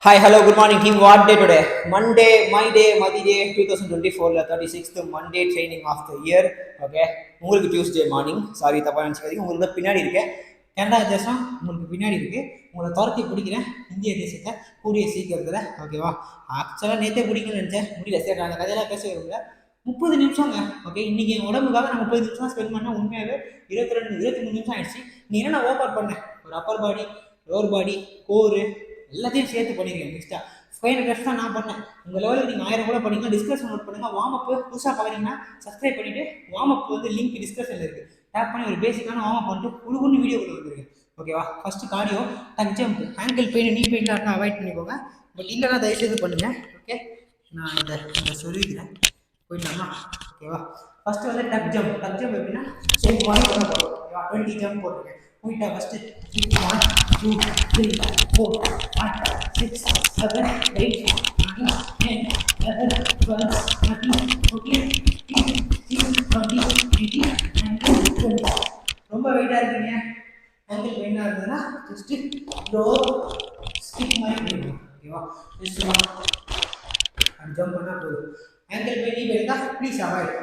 Hi, hello, good morning team. What day today? Monday, my day, Madi day, 2024, 36th Monday training of the year. Okay, உங்களுக்கு Tuesday morning. Sorry தப்பா நினச்சிக்காதீங்க. உங்களுக்கு பின்னாடி இருக்கேன் Canada தேசம் உங்களுக்கு பின்னாடி இருக்கு. உங்களை துரத்தி பிடிக்கிறேன் இந்திய தேசத்தை கூடிய சீக்கிரத்தில். ஓகேவா? ஆக்சுவலாக நேற்றே பிடிக்கணும்னு நினச்சேன், முடியல. சரி, அந்த கதையெல்லாம் பேச விரும்பல. 30 நிமிஷங்க. ஓகே, இன்னைக்கு என் உடம்புக்காக நான் 30 நிமிஷம் ஸ்பெண்ட் பண்ணேன். உண்மையாகவே 23 நிமிஷம் ஆயிடுச்சு. நீ என்ன ஒர்க் அவுட் பண்ணேன்? ஒரு அப்பர் பாடி, லோவர் பாடி, கோரு எல்லாத்தையும் சேர்த்து பண்ணியிருக்கேன். நெக்ஸ்ட்டா 500 ரெப்ஸ் தான் நான் பண்ணேன். உங்கள் லெவலுக்கு நீங்கள் 1000 கூட பண்ணிக்கலாம். டிஸ்கஷன் நோட் பண்ணுங்கள். வார்ம் அப் புதுசாக பார்க்குறீங்கன்னா சப்ஸ்கிரைப் பண்ணிவிட்டு வார்ம் அப் வந்து லிங்க் டிஸ்கஷனில் இருக்குது. டேப் பண்ணி ஒரு பேசிக்கான வார்ம் அப் பண்ணிட்டு குழுகுன்னு வீடியோ கொடுத்துருக்கேன். ஓகேவா? ஃபஸ்ட்டு கார்டியோ, டக் ஜம்ப், ஆங்கிள் பெயின், நீ பெயின்லாம் இருந்தால் அவாய்ட் பண்ணிக்கோங்க. பட் இல்லைனா தயவுசெய்து பண்ணுங்கள். ஓகே, நான் இதை சொல்லிக்கிறேன். போயிடலாமா? ஓகேவா? ஃபஸ்ட்டு வந்து டக் ஜம்ப். டக் ஜம்ப் எப்படின்னா சரி மாதிரி பண்ண போகிறோம். ஓகேவா? 20 ஜம்ப் போட்டிருக்கேன். போயிட்டா ஃபஸ்ட்டு 1 2 3 4 5 6 7 8 9 10 11 12 13 14 15 16 17 18 19 ரொம்ப வெயிட்டாக இருக்கீங்க, ஆங்கிள் பெயினாக இருந்ததுன்னா ஜஸ்ட்டு ப்ரோ ஸ்கிப் மாதிரி பண்ணிடுவோம். ஓகேவா? ஜஸ்ட் அது ஜம்ப் பண்ணால் போதும். ஆங்கிள் பெயின் நீ பெயினா ப்ளீஸ் அவாய்ட்.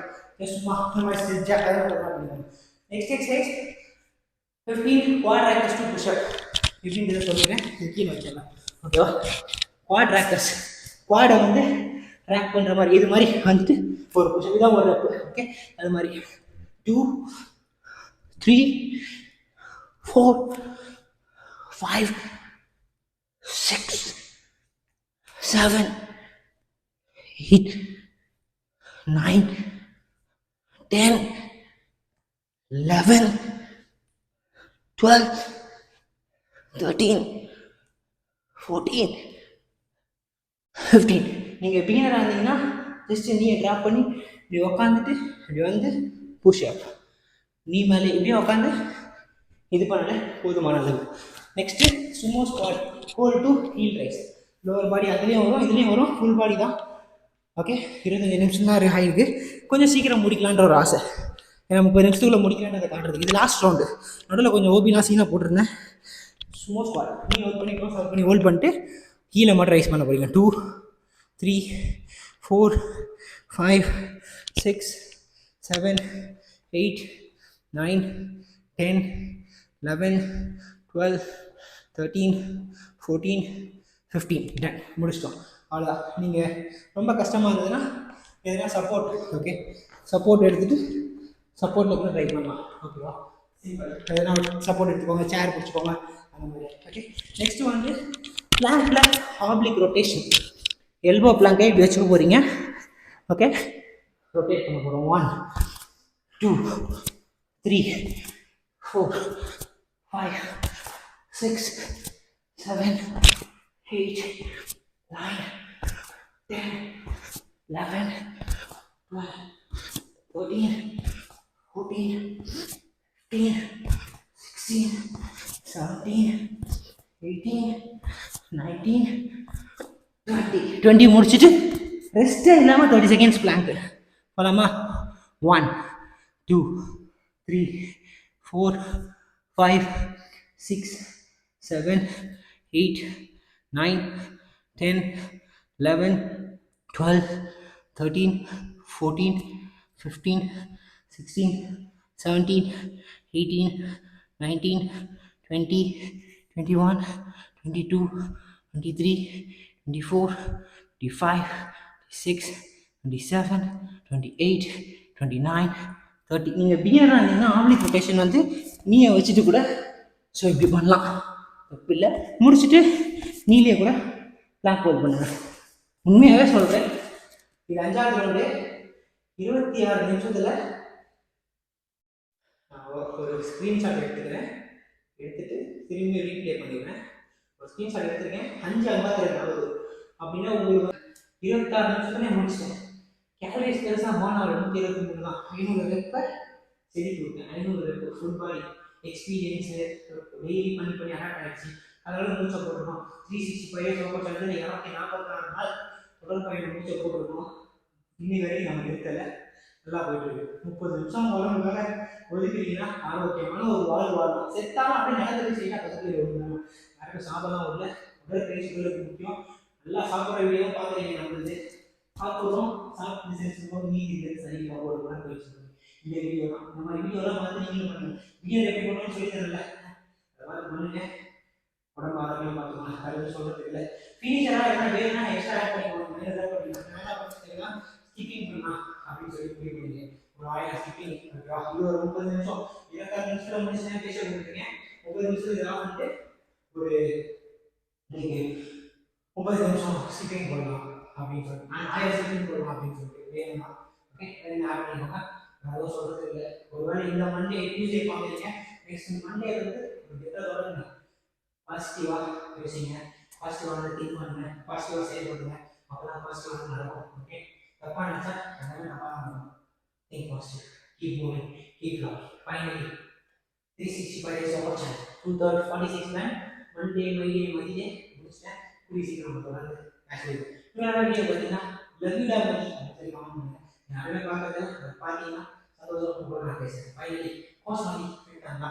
ஜஸ்ட் நம்ம ஸ்ட்ரெச்சாக பண்ணிடுவோம். Next exercise 15 quad rackers to push up. இப்படின்றத சொல்லிடுறேன், கீழே வச்சிடலாம். ஓகேவா? குவாட் ரேக்கர்ஸ், குவாடை வந்து ரேக் பண்ணுற மாதிரி இது மாதிரி வந்துட்டு ஒரு புஷப் தான் ஒரு ரப். ஓகே, அது மாதிரி 2 3 4 5 6 7 8 9 10 11 12 13 14 15. நீங்கள் பிகினராக இருந்தீங்கன்னா ஜஸ்ட் நீயை ட்ராப் பண்ணி இப்படி உக்காந்துட்டு இப்படி வந்து புஷ் அப், நீ மேலே இப்படியே உட்காந்து இது பண்ணல போதுமான அளவு. Next sumo squat, hole to heel raise. Lower body அதுலேயும் வரும் இதுலேயும் வரும், ஃபுல் பாடி தான். ஓகே, 25 நிமிஷம் தான் ஆகிருக்கு. கொஞ்சம் சீக்கிரம் முடிக்கலான்ற ஒரு ஆசை, ஏன்னா 30 நிமிஷத்துக்குள்ளே முடிக்கலான்றதை காட்டுறதுக்கு. இது லாஸ்ட் ரவுண்டு. நடுவில் கொஞ்சம் ஓபிலாம் சீனாக போட்டிருந்தேன். சுமோ ஸ்குவாட் நீ ஹோல்ட் பண்ணி க்ளோஸ் அவுட் பண்ணி ஹோல்ட் பண்ணிட்டு கீழே மட்டும் ரைஸ் பண்ண போகிறீங்க. 2 3 4 5 6 7 8 9 10 11 12 13 14 15. டன், முடிச்சிட்டோம். அவ்வளோதான். நீங்கள் ரொம்ப கஷ்டமாக இருந்ததுன்னா எதுனா சப்போர்ட், ஓகே, சப்போர்ட் எடுத்துகிட்டு சப்போர்ட்டில் கூட ட்ரை பண்ணலாம். ஓகேவா? சிம்பிள். எதனா சப்போர்ட் எடுத்துக்கோங்க, சேர் பிடிச்சிக்கோங்க, அந்த மாதிரி. ஓகே, நெக்ஸ்ட் வந்து பிளாங்க் ஆப்ளிக் ரொட்டேஷன். எல்போ பிளாங்கை இப்படி வச்சுக்க போகிறீங்க. ஓகே, ரொட்டேட் பண்ண போகிறோம். 1 2 3 4 5 6 7 8 9 10 11 12 13 14 15 16 17 18 19 20 முடிச்சுட்டு ரெஸ்ட்டே இல்லாமல் 30 செகண்ட்ஸ் பிளாங்க் போகலாமா? 1 2 3 4 5 6 7 8 9 10 11 12 13 14 15 16 17 18 19 20 21 22 23 24 25 26 27 28 29 30. நீங்கள் பிகினராக இருந்தீங்கன்னா ஆப்ளிக் ரொட்டேஷன் வந்து நீயை வச்சுட்டு கூட ஸோ இப்படி பண்ணலாம், தப்பு இல்லை. முடிச்சுட்டு நீலையே கூட பிளாங்க் ஹோல்ட் பண்ணுங்கள். உண்மையாகவே சொல்கிறேன், இது 5வது ரவுண்டு. 26 நிமிஷத்தில் நான் ஒரு ஸ்க்ரீன்ஷாட் எடுத்துக்கிறேன். எடுத்துகிட்டு திரும்பி ரீப்ளே பண்ணிடுறேன். ஒரு ஸ்க்ரீன்ஷாட் எடுத்துருக்கேன். 5:52 ஆகுது அப்படின்னா உங்களுக்கு 26 நிமிஷத்துலேயே முடிச்சிட்டேன். கேலரிஸ் பெருசாக போனால் 123 தான். 500 ரெப்பை செதுக்கி விட்டேன். 500 rep full body experience daily பண்ணி அடாப்ட் ஆகிடுச்சு. அதனால மூச்சை போட்டுருக்கோம். 365 ரொம்ப சேர்ந்து 244 நாள் உடல் பயணம் மூச்சை போட்டுருக்கோம். இன்னி வரைக்கும் நம்ம இருக்கலை, நல்லா போயிட்டு இருக்கு. 30 நிமிஷம் உடம்புக்காக ஒதுக்கிறீங்கன்னா ஆரோக்கியமான ஒரு வாழ்வு வாழலாம். செத்தாலும் அப்படியே நிலத்தடி செய்யலாம். பக்கத்தில் யாருக்கும் சாபம்லாம் இல்லை. உடற்பயிற்சிகளுக்கு முக்கியம். நல்லா சாப்பிட்ற வீடியோ பார்க்குறீங்க நம்மளுது சாப்பிட்றோம், சாப்பிட்டு செஞ்சுருக்கோம், நீதி சரியில்லை ஒரு உடற்பயிற்சி இந்த வீடியோலாம் இந்த மாதிரி வீடியோலாம் பார்த்து நீங்களும் பண்ணுங்க. வீடியோ எப்படி பண்ணணும்னு சொல்லி தரல, அது மாதிரி பண்ணுங்க. உடம்பு ஆரோக்கியம் பார்த்துக்கலாம், கருத்து சொல்றது இல்லை. ஃபீச்சராக என்ன வேணும்னா எக்ஸ்ட்ரா ஆட் பண்ணிக்கணும், மேலே ஆட் பண்ணிக்கலாம். மேலே படிச்சுக்கலாம் ஸ்கிப்பிங் பண்ணலாம் அப்படின்னு சொல்லி முடிவு பண்ணிங்க. ஒரு 1000 ஸ்கிப்பிங் ஓகேவா, இது ஒரு 30 நிமிஷம் 26 நிமிஷத்தில் முடிச்சு பேச கொடுத்துருக்கேன். 30 நிமிஷம் இதெல்லாம் வந்துட்டு ஒரு நீங்கள் 30 நிமிஷம் ஸ்கிப்பிங் போடலாம் அப்படின்னு சொல்லிட்டு 1000 ஸ்கிப்பிங் போடலாம் அப்படின்னு சொல்லிட்டு வேணும்னா ஓகே ஆட் பண்ணிக்கோங்க. அதுவும் சொல்றது இல்லை. ஒருவேளை இந்த மண்டே டியூஸ்டே பார்க்குறீங்க, நெக்ஸ்ட் மண்டே வந்து ஒரு கெட்டதோட பாசிட்டிவாக பேசுங்க, பாசிட்டிவான திங்க் பண்ணுங்க, பாசிட்டிவாக செயல்படுங்க. அப்போதான் பாசிட்டிவாக நடக்கும். ஓகே தப்பாக நினச்சா எல்லாமே தப்பாக நடக்கும். Think positive, keep moving, keep love. Finally 365 days of channel 2/46 man Monday my day மதியே முடிச்சிட்டேன். கூடிய சீக்கிரம் தொடர்ந்து ஆக்சுவலி வீடியோ பார்த்தீங்கன்னா லவ்யூடா மதி அப்படின்னு கமெண்ட் பண்ணுங்க. யாருமே பார்க்கறது பார்த்தீங்கன்னா சந்தோஷம் நான் பேசுகிறேன். ஃபைனலி கோஸ் மதி ஃபிட்டாங்களா